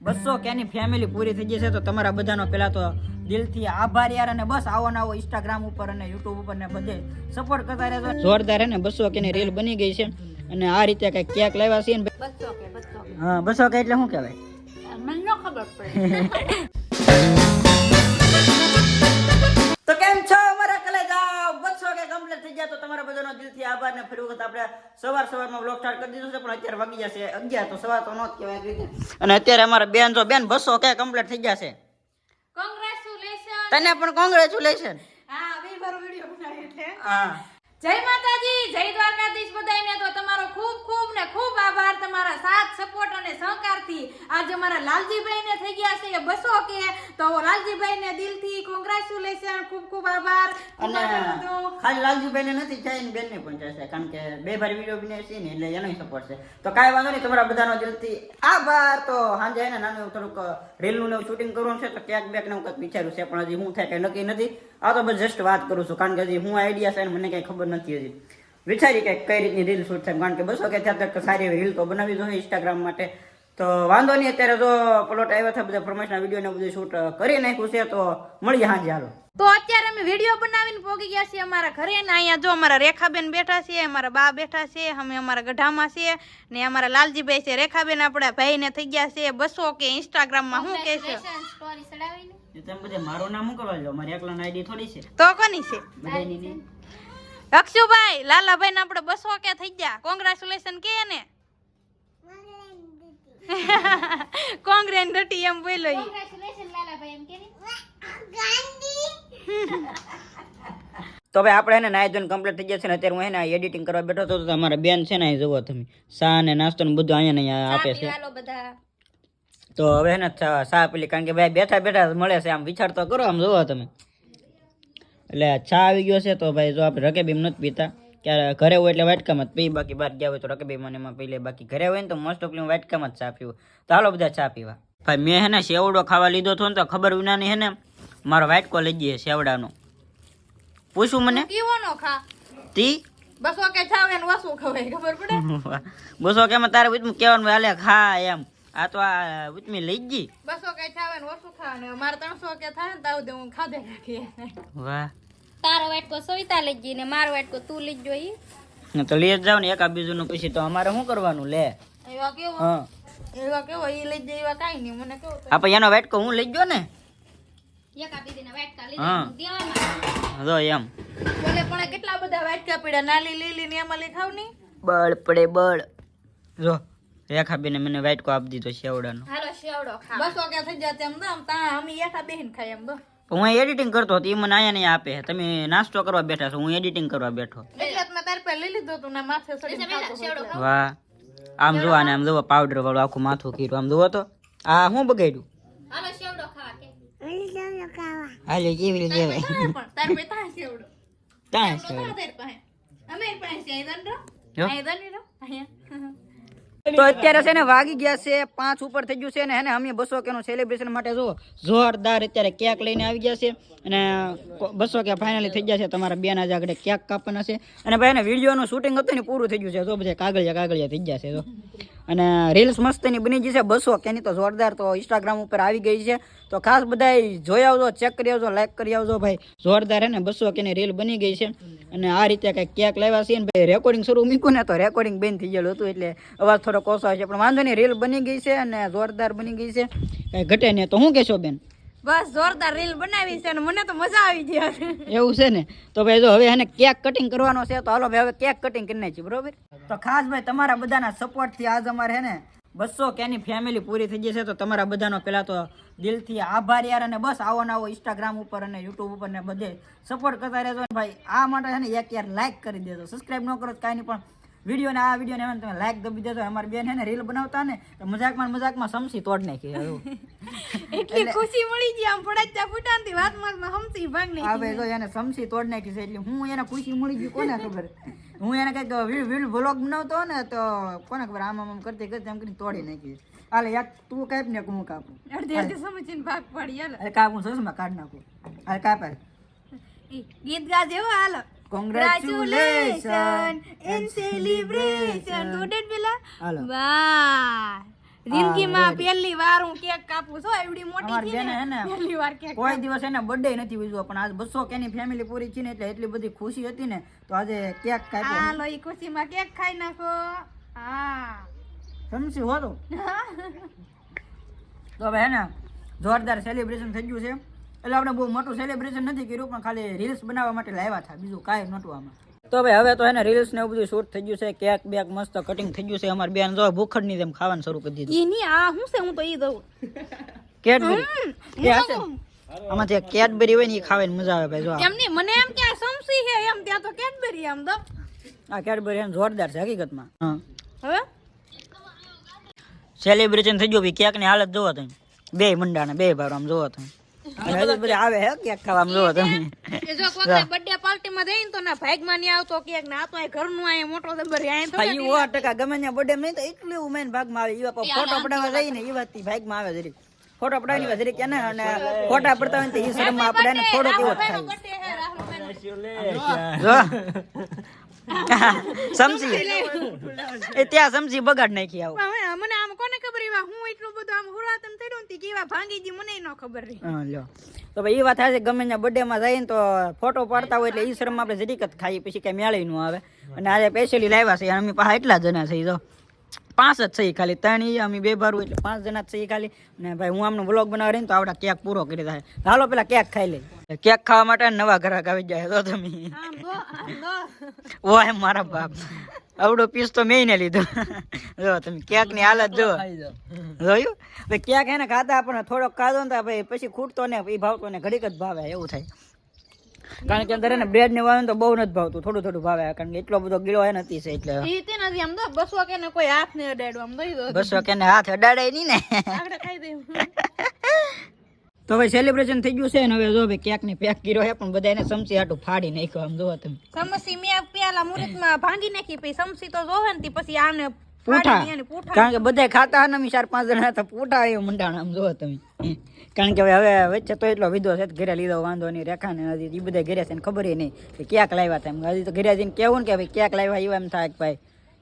200K ની family પૂરી થઈ જશે. તો તમારા બધાનો પહેલા તો દિલથી આભાર યાર. અને બસ આવો ને આવો ઇન્સ્ટાગ્રામ ઉપર અને યુટ્યુબ ઉપર ને બધે સપોર્ટ કરતા રહેજો. જોરદાર હે ને 200K ની રીલ બની ગઈ છે. અને આ રીતે કઈ કેક લાવ્યા છે ને 200K. હા 200K એટલે શું કહેવાય મને ન ખબર પડે. તો કેમ છો અમારા કલેજા? 200K કમ્પ્લીટ થઈ ગયા. તો તમારા બધાનો દિલથી આભાર. ને ફરી વખત આપણે સવારમાં બ્લોગ સ્ટાર્ટ કરી દીધો છે. પણ અત્યારે વાગી જશે 11. તો સવાર તો નો જ કહેવાય રીતે. અને અત્યારે અમારા બેન 200K કમ્પ્લીટ થઈ ગયા છે. કોંગ્રેચ્યુલેશન. તને પણ કોંગ્રેચ્યુલેશન. હા બે બાર વિડિયો બનાવ્યો એટલે. હા જય માતાજી, જય દ્વારકાધીશ બધાયને. તો તમારો ખૂબ ખૂબ ને ખૂબ આભાર તમારા સાથ સપોર્ટ અને સહકારથી. આજે અમારા લાલજીભાઈ ને થઈ ગયા છે 200K. તો લાલજીભાઈ ને દિલથી કોંગ્રેચ્યુલેશન, ખૂબ ખૂબ આભાર. અને ખાલી લાલજીભાઈ ને નથી ચાઈ બેન ને પણ ચાહશે, કારણ કે બે ભાઈ વિડિયો બનાવે છે ને એટલે એનો સપોર્ટ છે. તો કાંઈ વાંધો નહીં, તમારા બધાનો દિલથી આભાર. તો સાંજે ને નાનું થોડુંક રીલ નું શૂટિંગ કરવાનું છે. તો કેક બેક ને હું કંઈક વિચાર્યું છે, પણ હજી હું થાય કઈ નક્કી નથી. આ તો બસ જસ્ટ વાત કરું છું, કારણ કે હજી હું આઈડિયા છે ને મને કઈ ખબર નથી. હજી વિચારી કે કઈ રીતની રીલ શૂટ થાય, કારણ કે 200K ત્યાં સારી એવી રીલ તો બનાવી જોઈએ ઇન્સ્ટાગ્રામ માટે. તો વાંધો નહીં, અત્યારે જો પ્લોટ આવ્યા હતા બધા પ્રમોશનના વિડીયો ને બધું શૂટ કરી નાખ્યું છે. તો મળીએ હાંજે. હાલો. તો અત્યારે અમે વિડીયો બનાવીને પોગી ગયા છીએ અમારા ઘરે ને. અહીંયા જો અમારા રેખાબેન બેઠા છે, અમારા બા બેઠા છે, અમે અમારા ગઢામાં છે ને અમારા લાલજીભાઈ છે. રેખાબેન આપણા ભાઈ ને થઈ ગયા છે 200K ઇન્સ્ટાગ્રામ માં. શું કહે છે? સ્ટોરી ચડાવીને તમે બધે મારું નામ શું કરવા લો? મારી એકલાની આઈડી થોડી છે, તો કોની છે? બધાની નહીં. અક્ષુભાઈ લાલાભાઈ ને આપણે 200K થઈ ગયા. કોંગ્રેચ્યુલેશન કે ને કોંગ્રેચ્યુલેશન એમ બોલો. કોંગ્રેચ્યુલેશન લાલાભાઈ એમ કે તો ભાઈ આપણે એને નાઈ ધોઈને કમ્પ્લીટ થઈ જશે ને અત્યારે હું એને એડિટિંગ કરવા બેઠો હતો. તો અમારા બેન છે ને અહીં જુઓ તમે, ચા ને નાસ્તો ને બધું અહીંયા આપે છે. બધા તો હવે એને ચા પેલી, કારણ કે ભાઈ બેઠા બેઠા મળે છે, આમ વિચાર તો કરો. આમ જુઓ તમે, એટલે ચા આવી ગયો છે. તો ભાઈ જો આપણે રકેબીમ નથી પીતા, ક્યારે ઘરે હોય એટલે વાટકામાં જ પી, બાકી બહાર ગયા હોય તો રકેબીમાં એમાં પી લે. બાકી ઘરે હોય ને તો મોસ્ટ ઓફલી વાટકામાં જ ચા પીવું. તો હાલો બધા ચા પીવા. ભાઈ મેં હે ને સેવડો ખાવા લીધો હતો ને, તો ખબર વિનાની હે ને મારો વાટકો લઈ ગયો સેવડાનો. પૂછું મને કેવો નો ખા તી 200K છાવે ને વસું ખવાય ખબર પડે? 200K માં તારે ઉચમી કહેવાનું હાલે ખા એમ. આ તો આ ઉચમી લઈ ગઈ. 200K છાવે ને વસું ખાવા ને મારે 300K થાય ને તાવ દે હું ખાધે રાખી. વાહ, તારો વાટકો સવિતા લઈ ગઈ ને મારો વાટકો તું લઈ જોઈ. તો લઈ જ જાવ ને એકા બીજું નું. પછી તો અમારે શું કરવાનું લે? એવા કેવો હા એવા કેવો ઈ લઈ જાય એવા કાઈ નહીં. મને કેવો આપણે એનો વાટકો હું લઈ ગયો ને. એક આપી દેના વાટકા લઈ હા. દેવાના. જો એમ બોલે પણ કેટલા બધા વાટકા પીડા નાલી લીલી ને એમાં લઈ ખાવ નહીં. બળ પડે બળ. જો રેખાબેને મને વાટકો આપી દીધો સેવડાનો. હાલો શેવડો ખા. 200K થઈ જાય તેમ તો આમ તા અમે એઠા બેહીન ખાય એમ તો. હું એડિટિંગ કરતો હતો, એ મને અહીંયા નહીં આપે. તમે નાસ્તો કરવા બેઠા છો, હું એડિટિંગ કરવા બેઠો. એટલે જ મેં તારી પાસે લઈ લીધો તું ને માથે સડી ખાતો શેવડો ખા. વાહ, આમ જોવા ને આમ જોવા પાવડર વાળું આખું માથું કીધું. આમ જોવો તો આ શું બગાડ્યું? હાલો શેવડો ખાવા કે હાલે કેવી રીતે લેવાય? પણ તારી પાસે તા સેવડો ત્યાં તો તારી પાસે અમે પાસે અહીં દંડો જો. અહીં દંડી અહીંયા. તો અત્યારે છે ને વાગી ગયા છે 5 ઉપર થઈ ગયું છે ને. અમે 200K નું સેલિબ્રેશન માટે જો જોરદાર અત્યારે કેક લઈને આવી ગયા છે. અને 200K ફાઇનલી થઈ ગયા છે. તમારા બેન આજે આગળ કેક કાપવાના છે. અને ભાઈ એને વિડીયોનું શૂટિંગ હતું ને પૂરું થઈ ગયું છે. તો બધા કાગળિયા થઈ ગયા છે. તો અને રીલ્સ મસ્તની બની ગઈ છે 200K ની તો જોરદાર. તો ઇન્સ્ટાગ્રામ ઉપર આવી ગઈ છે. તો ખાસ બધા જોઈ આવજો, ચેક કરી આવજો, લાઈક કરી આવજો. ભાઈ જોરદાર હે ને 200K ની રીલ બની ગઈ છે. અને આ રીતે કંઈક કેક લાવ્યા છે ને ભાઈ. રેકોર્ડિંગ શરૂ મૂક્યું ને તો રેકોર્ડિંગ બેન થઈ ગયેલું હતું, એટલે અવાજ થોડો ઓછો આવે છે. પણ વાંધો નહીં, રીલ બની ગઈ છે અને જોરદાર બની ગઈ છે, કઈ ઘટે નહીં. તો શું કહેશો બેન? બસ જોરદાર રીલ બનાવી છે અને મને તો મજા આવી ગઈ. એવું છે ને? તો ભાઈ જો હવે એને કેક કટિંગ કરવાનો છે. તો હાલો ભાઈ હવે કેક કટિંગ કરી નાખીએ, બરોબર? તો ખાસ ભાઈ તમારા બધાના સપોર્ટ થી આજ અમારે હે ને 200K ની ફેમિલી પૂરી થઈ જશે. તો તમારા બધાનો પહેલા તો દિલથી આભાર યાર. અને બસ આવો ને આવો ઇન્સ્ટાગ્રામ ઉપર અને યુટ્યુબ ઉપર ને બધે સપોર્ટ કરતા રહેજો. ભાઈ આ માટે છે ને એક યાર લાઈક કરી દેજો. સબસ્ક્રાઈબ ન કરો તો કાંઈ નહીં, પણ વિડીયો ને આ વિડીયો ને તમે લાઈક દબી દેજો. અમારી બેન છે ને રીલ બનાવતા ને તો મજાકમાં સમસી તોડ નાખી. એટલી ખુશી મળી ગઈ આમ ફડાચ્યા ફૂટાનથી વાતમાં સમસી ભાગ નહીં. આ ભાઈ જો એને સમસી તોડ નાખી છે. એટલે હું એને ખુશી મળી ગઈ કોને ખબર. હું એને કઈક વ્લોગ બનાવતો ને તો કોને ખબર આમ કરતી એમ કરીને તોડી નાખી. હાલે યાર તું કાપ ને હું કાપું. અડધી સમજીને ભાગ પડી. હાલો અરે કાપ, હું સસમાં કાઢ નાખું. અરે કાપ. ગીત ગાજે હો. હાલો કોંગ્રેચ્યુલેશન એન્ડ સેલિબ્રેશન. હાલો. વાહ જિંદગીમાં પહેલી વાર હું કેક કાપું છું એવડી મોટી અમારી છે બેને હે ને ને પહેલી વાર કેક કોઈ દિવસ એને બર્થડે નથી ઉજવ્યો પણ આજ 200 કેની ફેમિલી પૂરી છે ને એટલે એટલી બધી ખુશી હતી ને તો આજે કેક કાપ્યો હાલો ઈ ખુશીમાં કેક ખાઈ નાખો હા સમજી હો તો હવે હે ને જોરદાર સેલિબ્રેશન થઈ ગયું છે એટલે આપણે બહુ મોટું સેલિબ્રેશન નથી કર્યું પણ ખાલી રીલ્સ બનાવવા માટે લાવ્યા હતા બીજું કાંઈ નહોતું આમાં તો ભાઈ હવે તો હે ને રીલ્સ ને એવું બધું શૂટ થઈ ગયું છે કેક બેક મસ્ત કટિંગ થઈ ગયું છે અમારી બેન જો ભૂખડ ની જેમ ખાવાનું શરૂ કરી દીધું એની આ હું છે હું તો ઈ દઉં કેડબરી એ હશે આમાં જે કેડબરી હોય ને એ ખાવાની મજા આવે ભાઈ જો એમ નહીં મને એમ કે આ સમસી છે એમ ત્યાં તો કેડબરી એમ દો આ કેડબરી એમ જોરદાર છે હકીકતમાં હા હવે સેલિબ્રેશન થઈ ગયું ભાઈ કેક ની હાલત જોવો તમે બે મંડાને બે ભાર આમ જોવો તમે હજુ બધા આવે હે કેક ખાવા આમ જોવો તમે એ જો કોઈ બર્થડે પાર્ટી માં જઈને તો ના ભાગમાં નહીં આવતો કેક ના તો આ ઘરનું આ મોટો દબર આ તો ઈ 100% ગમે ત્યાં બર્થડે નહીં તો એટલું મેન ભાગમાં આવે ઈ ફોટો પડાવવા જઈને ઈ વાત ભાગમાં આવે જરી ફોટો પડાવવાની વાત જરી કે ને અને ફોટા પડતા હોય તો ઈ શરમમાં આપણે એને થોડોક એવો થાય બર્થડે હે રાહુલભાઈ જો સમજી એ ત્યાં સમજી બગાડ નાખી આવો મને આમ કોને ખબર એવા હું એટલું બધું આમ હુરાતન થઈડો ને કેવા ભાંગી જી મને ન ખબર રહી હા લ્યો તો ભાઈ એ વાત થાય છે ગમે ત્યાં બર્થડે માં જાય ને તો ફોટો પાડતા હોય એટલે ઈ શરમમાં આપણે જરીક જ ખાઈએ પછી કઈ મેળવી ન આવે અને આજે સ્પેશિયલી લાવ્યા છે અમે પાછા એટલા જણા છે જો 5 જ છે ખાલી 3 ઈ અમે 2 બારું એટલે 5 જણા જ છે ખાલી અને ભાઈ હું આમનો વ્લોગ બનાવી રહી તો આવડા કેક પૂરો કરી દે હાલો પેલા કેક ખાઈ લે કેક ખાવા માટે નવા ગ્રાહક આવી જાય તો તમે ઓ એમ મારા બાપ આવડો પીસ તો મેં ને લીધો જો તમે કેક ની હાલત જો જોયું ભાઈ કેક એને ખાતા આપણને થોડોક ખાધો ને ભાઈ પછી ખૂટતો ને એ ભાવતો ને ઘડીક જ ભાવે એવું થાય કારણ કે અંદર એને બ્રેડ ને વાવે તો બહુ નથી ભાવતું થોડું થોડું ભાવે કારણ કે એટલો બધો ગીળો એ નથી છે એટલે ઈ તે નથી આમ તો 200 કે ને કોઈ હાથ ને અડાડવા આમ દઈ દો 200 કે ને હાથ અડાડે નહીં ને આગળ ખાઈ દે તો ભાઈ સેલિબ્રેશન થઈ ગયું છે ને હવે જો ભાઈ કેક ને પેક કર્યો છે પણ બધા એને સમસી હાટું ફાડી નાખ્યો આમ જોવો તમે સમસી મેં પેલા મુહૂર્તમાં ભાંગી નાખી પછી સમસી તો જોવે ને પછી આને પૂઠા કારણ કે બધા ખાતા ને 4-5 જણા તો પૂઠા એ મંડાણ આમ જોવો તમે કારણ કે હવે વચ્ચે તો એટલો વિધો છે ઘરે લીધો વાંધો નહીં રેખા ને હજી એ બધા ઘરે છે ને ખબર નહીં કે ક્યાંક લાવ્યા હતા હજી તો ઘરે જઈને કેવું ને કે ભાઈ ક્યાંક લાવ્યા એવા એમ થાય કે ભાઈ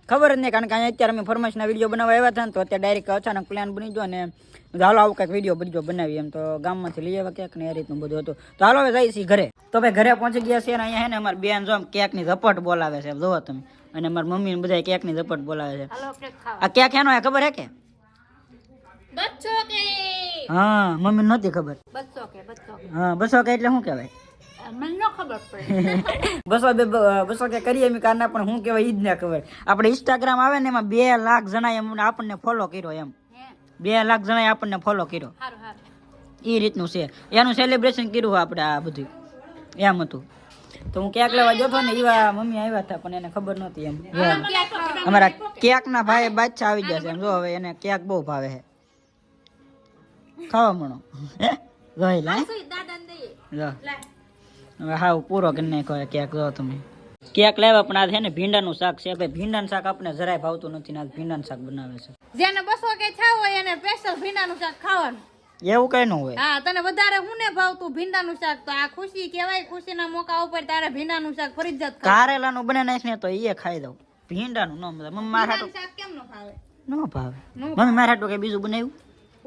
ખબર જ નહીં કારણ કે અહીંયા અત્યારે અમે ફરમાઈશના વિડીયો બનાવવા આવ્યા હતા ને તો અત્યારે ડાયરેક્ટ અચાનક પ્લાન બની ગયો ને હાલો આવું કંઈક વિડીયો બનાવી એમ તો ગામમાંથી લઈ આવ્યા ક્યાંક ને એ રીતનું બધું હતું તો હાલો હવે જઈએ છીએ ઘરે તો ભાઈ ઘરે પહોંચી ગયા છે અને અહીંયા હે ને અમારી બેન જો કેક ની ઝપટ બોલાવે છે જોવો તમે અને મારી મમ્મી ને બધા કેક ની ઝપટ બોલાવે છે આ કેક એનો ખબર હે કે બચ્ચો કે હા મમ્મી નહોતી ખબર બચ્ચો કે હા 200 કે એટલે શું કહેવાય મને ન ખબર પડે 200 કે કરીએ એમ કારના પણ શું કહેવાય ઈ જ ના ખબર આપણે ઇન્સ્ટાગ્રામ આવે ને એમાં 2 લાખ જણા એમ આપણને ફોલો કર્યો એમ 2 લાખ જણાએ આપણને ફોલો કર્યો હારું હારું એ રીતનું છે એનું સેલિબ્રેશન કર્યું આપણે આ બધું એમ હતું તો હું કેક લેવા જતો ને એવા મમ્મી આવ્યા હતા પણ એને ખબર નહોતી એમ અમારા કેક ના ભાઈ બાદશાહ આવી ગયા છે એમ જો હવે એને કેક બહુ ભાવે છે ખાવા મળો જોઈ લા જો હવે હાવ પૂરો કરી નાખ્યો કેક જો તમે કેક લાવ્યા પણ આ છે ને ભીંડાનું શાક છે ભાઈ ભીંડાનું શાક આપણે જરાય ભાવતું નથી ને આ ભીંડાનું શાક બનાવે છે જેને 200 કે છાવ હોય એને સ્પેશિયલ ભીંડાનું શાક ખાવાનું એવું કઈ ન હોય હા તને વધારે હું ને ભાવતું ભીંડાનું શાક તો આ ખુશી કહેવાય ખુશીના મોકા ઉપર તારે ભીંડાનું શાક ફરજિયાત ખાવ કારેલાનું બને નાખ ને તો એ ખાઈ દઉં ભીંડાનું ન મતલબ મમ્મી મારા હાટું શાક કેમ ન ભાવે ન ભાવે મમ્મી મારા હાટું કઈ બીજું બનાવ્યું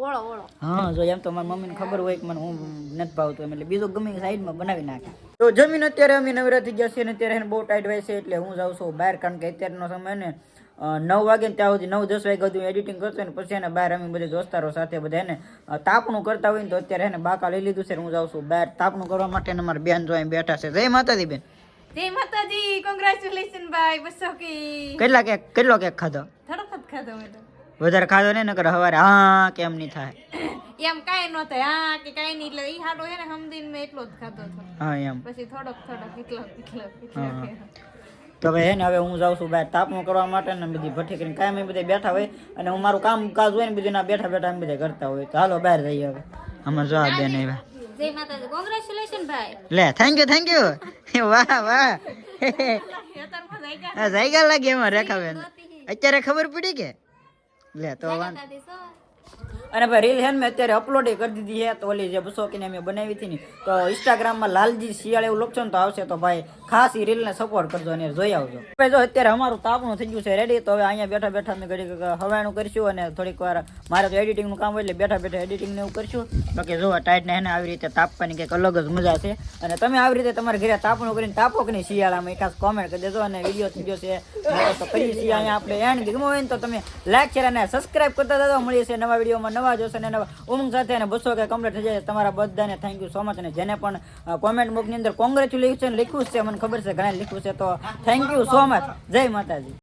ઓળો ઓળો હા જો એમ તો મારી મમ્મીને ખબર હોય કે મને હું નથી ભાવતું એમ એટલે બીજું ગમે સાઈડમાં બનાવી નાખે તો જમીન અત્યારે અમે નવરા થઈ ગયા છીએ ને અત્યારે એને બહુ ટાઈટ હોય છે એટલે હું જાઉં છું બહાર કારણ કે અત્યારનો સમય ને 9 વાગે ને ત્યાં સુધી 9-10 વાગ્યા સુધી એડિટિંગ કરતો ને પછી એને બહાર અમે બધા દોસ્તારો સાથે બધા એને તાપણું કરતા હોય ને તો અત્યારે એને બાકા લઈ લીધું છે હું જાઉં છું બહાર તાપણું કરવા માટે ને મારા બેન જો અહીં બેઠા છે જય માતાજી બેન જય માતાજી કોંગ્રેચ્યુલેશન ભાઈ 200 કે કેટલો કેક ખાધો થોડોક જ ખાધો મેં તો વધારે ખાધો ને નકર હવારે હા કેમ નહીં થાય એમ કાઈ ન થાય હા કે કાઈ નહીં એટલે ઈ હાડો હે ને હમદીન મેં એટલો જ ખાધો હતો હા એમ પછી થોડોક એટલો તો ભાઈ હે ને હવે હું જાઉં છું બહાર તાપણું કરવા માટે ને બધી ભઠ્ઠી કરીને કાયમ એ બધા બેઠા હોય અને હું મારું કામ કાજ હોય ને બધું ના બેઠા બેઠા એમ બધા કરતા હોય તો હાલો બહાર જઈએ હવે અમારે જવાબ બેન આવ્યા જય માતાજી કોંગ્રેચ્યુલેશન ભાઈ લે થેન્ક યુ વાહ વાહ જાયગા લાગે એમાં રેખા બેન અત્યારે ખબર પડી કે લે તો અને ભાઈ રીલ હે ને મેં અત્યારે અપલોડ કરી દીધી છે. તો ઓલી જે 200 કે મેં બનાવી હતી ને તો ઇન્સ્ટાગ્રામમાં લાલજી શિયાળ એવું લખશો ને તો આવશે. તો ભાઈ ખાસ એ રીલને સપોર્ટ કરજો અને જોઈ આવજો. ભાઈ જો અત્યારે અમારું તાપણું થઈ ગયું છે રેડી. તો હવે અહીંયા બેઠા બેઠા અમે ઘડી હવાણું કરીશું અને થોડીક વાર મારે તો એડિટિંગનું કામ હોય એટલે બેઠા બેઠા એડિટિંગ ને એવું કરશું. બાકી જો ટાઈટ ને આવી રીતે તાપવાની કંઈક અલગ જ મજા છે. અને તમે આવી રીતે તમારા ઘરે તાપણું કરીને તાપો કે નહીં શિયાળામાં ખાસ કોમેન્ટ કરી દેજો. અને વિડીયો થઈ ગયો છે તો કરીએ છીએ અહીંયા આપણે એન્ડ. ગમો હોય ને તો તમે લાઈક શેર અને સબસ્ક્રાઇબ કરતા જજો. મળીએ છીએ નવા વિડીયોમાં નવા જોશે અને નવા ઉમંગ સાથે. અને 200 કે કમ્પ્લીટ થઈ જાય તમારા બધાને થેન્ક યુ સો મચ. અને જેને પણ કોમેન્ટ બોક્સની અંદર કોંગ્રેચ્યુલેશન લખ્યું છે મને ખબર છે ઘણા લખ્યું છે તો થેન્ક યુ સો મચ. જય માતાજી.